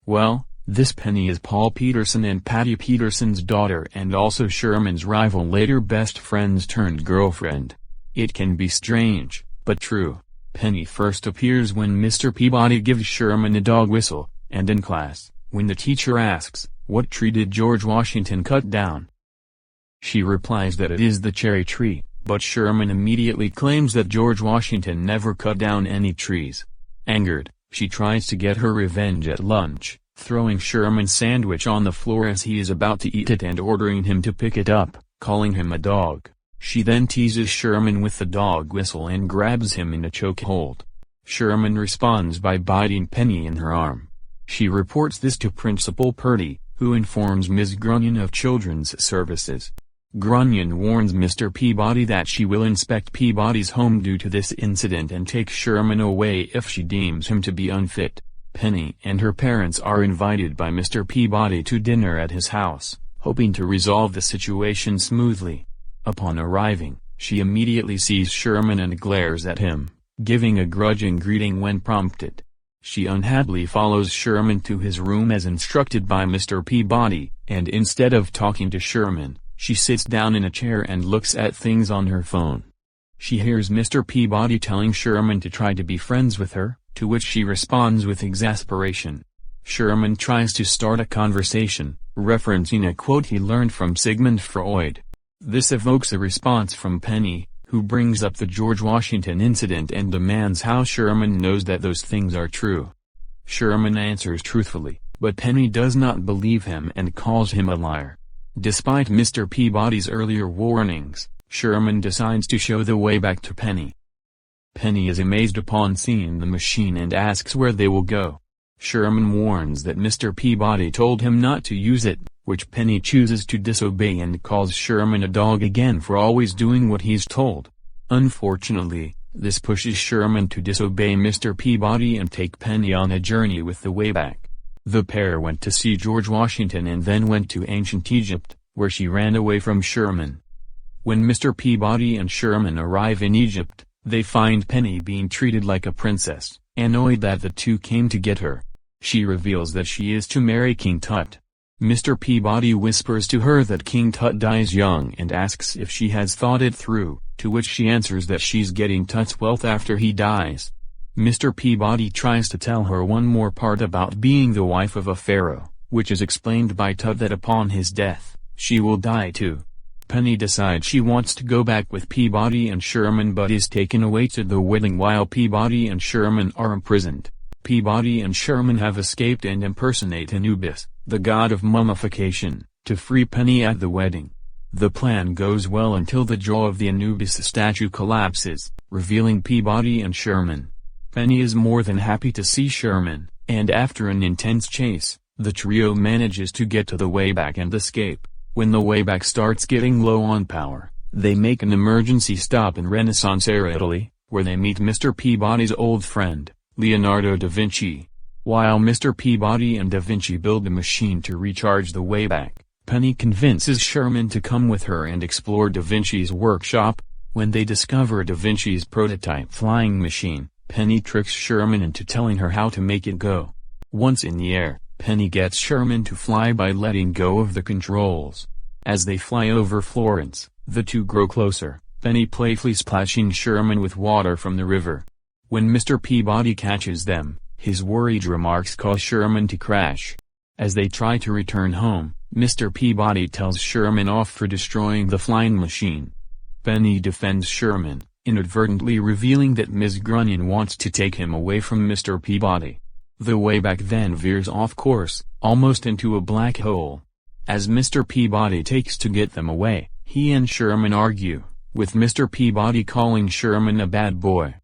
Well, this Penny is Paul Peterson and Patty Peterson's daughter and also Sherman's rival, later best friends turned girlfriend. It can be strange, but true. Penny first appears when Mr. Peabody gives Sherman a dog whistle, and in class, when the teacher asks, "What tree did George Washington cut down?" She replies that it is the cherry tree, but Sherman immediately claims that George Washington never cut down any trees. Angered, she tries to get her revenge at lunch, throwing Sherman's sandwich on the floor as he is about to eat it and ordering him to pick it up, calling him a dog. She then teases Sherman with the dog whistle and grabs him in a chokehold. Sherman responds by biting Penny in her arm. She reports this to Principal Purdy, who informs Ms. Grunion of Children's Services. Grunion warns Mr. Peabody that she will inspect Peabody's home due to this incident and take Sherman away if she deems him to be unfit. Penny and her parents are invited by Mr. Peabody to dinner at his house, hoping to resolve the situation smoothly. Upon arriving, she immediately sees Sherman and glares at him, giving a grudging greeting when prompted. She unhappily follows Sherman to his room as instructed by Mr. Peabody, and instead of talking to Sherman, she sits down in a chair and looks at things on her phone. She hears Mr. Peabody telling Sherman to try to be friends with her, to which she responds with exasperation. Sherman tries to start a conversation, referencing a quote he learned from Sigmund Freud. This evokes a response from Penny, who brings up the George Washington incident and demands how Sherman knows that those things are true. Sherman answers truthfully, but Penny does not believe him and calls him a liar. Despite Mr. Peabody's earlier warnings, Sherman decides to show the way back to Penny. Penny is amazed upon seeing the machine and asks where they will go. Sherman warns that Mr. Peabody told him not to use it, which Penny chooses to disobey and calls Sherman a dog again for always doing what he's told. Unfortunately, this pushes Sherman to disobey Mr. Peabody and take Penny on a journey with the Wayback. The pair went to see George Washington and then went to ancient Egypt, where she ran away from Sherman. When Mr. Peabody and Sherman arrive in Egypt, they find Penny being treated like a princess, annoyed that the two came to get her. She reveals that she is to marry King Tut. Mr. Peabody whispers to her that King Tut dies young and asks if she has thought it through, to which she answers that she's getting Tut's wealth after he dies. Mr. Peabody tries to tell her one more part about being the wife of a pharaoh, which is explained by Tut that upon his death, she will die too. Penny decides she wants to go back with Peabody and Sherman but is taken away to the wedding while Peabody and Sherman are imprisoned. Peabody and Sherman have escaped and impersonate Anubis, the god of mummification, to free Penny at the wedding. The plan goes well until the jaw of the Anubis statue collapses, revealing Peabody and Sherman. Penny is more than happy to see Sherman, and after an intense chase, the trio manages to get to the Wayback and escape. When the Wayback starts getting low on power, they make an emergency stop in Renaissance era Italy, where they meet Mr. Peabody's old friend, Leonardo da Vinci. While Mr. Peabody and da Vinci build a machine to recharge the Wayback, Penny convinces Sherman to come with her and explore da Vinci's workshop. When they discover da Vinci's prototype flying machine, Penny tricks Sherman into telling her how to make it go. Once in the air, Penny gets Sherman to fly by letting go of the controls. As they fly over Florence, the two grow closer, Penny playfully splashing Sherman with water from the river. When Mr. Peabody catches them, his worried remarks cause Sherman to crash. As they try to return home, Mr. Peabody tells Sherman off for destroying the flying machine. Penny defends Sherman, inadvertently revealing that Ms. Grunion wants to take him away from Mr. Peabody. The Wayback then veers off course, almost into a black hole. As Mr. Peabody takes to get them away, he and Sherman argue, with Mr. Peabody calling Sherman a bad boy.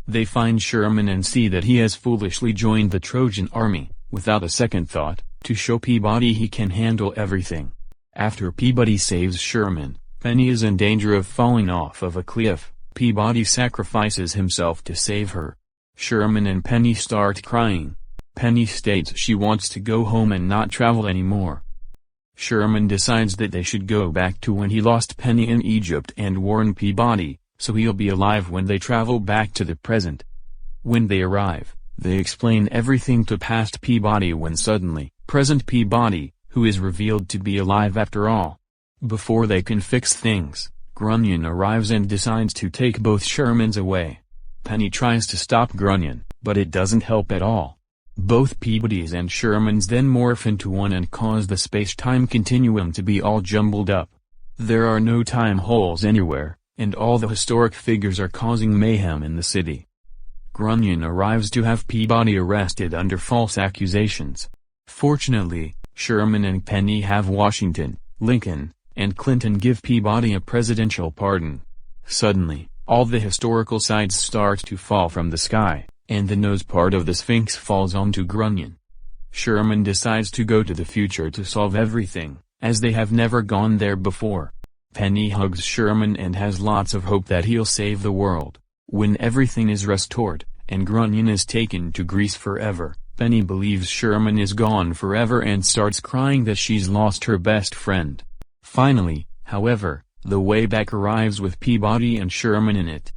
They find Sherman and see that he has foolishly joined the Trojan army, without a second thought, to show Peabody he can handle everything. After Peabody saves Sherman, Penny is in danger of falling off of a cliff. Peabody sacrifices himself to save her. Sherman and Penny start crying. Penny states she wants to go home and not travel anymore. Sherman decides that they should go back to when he lost Penny in Egypt and warn Peabody, so he'll be alive when they travel back to the present. When they arrive, They explain everything to past Peabody when suddenly, present Peabody, who is revealed to be alive after all. Before they can fix things, Grunion arrives and decides to take both Shermans away. Penny tries to stop Grunion, but it doesn't help at all. Both Peabodys and Shermans then morph into one and cause the space-time continuum to be all jumbled up. There are no time holes anywhere, and all the historic figures are causing mayhem in the city. Grunion arrives to have Peabody arrested under false accusations. Fortunately, Sherman and Penny have Washington, Lincoln, and Clinton give Peabody a presidential pardon. Suddenly, all the historical sides start to fall from the sky, and the nose part of the Sphinx falls onto Grunion. Sherman decides to go to the future to solve everything, as they have never gone there before. Penny hugs Sherman and has lots of hope that he'll save the world. When everything is restored, and Grunion is taken to Greece forever, Penny believes Sherman is gone forever and starts crying that she's lost her best friend. Finally, however, the way back arrives with Peabody and Sherman in it.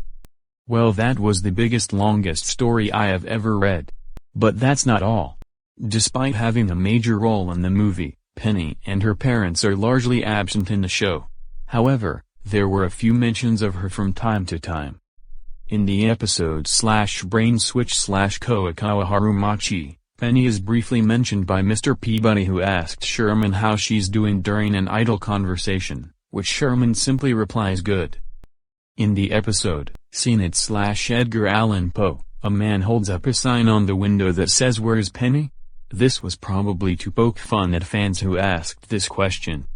Well, that was the biggest, longest story I have ever read. But that's not all. Despite having a major role in the movie, Penny and her parents are largely absent in the show. However, there were a few mentions of her from time to time. In the episode /Brain Switch /Koakawa Harumachi, Penny is briefly mentioned by Mr. Peabody, who asked Sherman how she's doing during an idle conversation, which Sherman simply replies good. In the episode, Seen It /Edgar Allan Poe, a man holds up a sign on the window that says "Where's Penny?" This was probably to poke fun at fans who asked this question.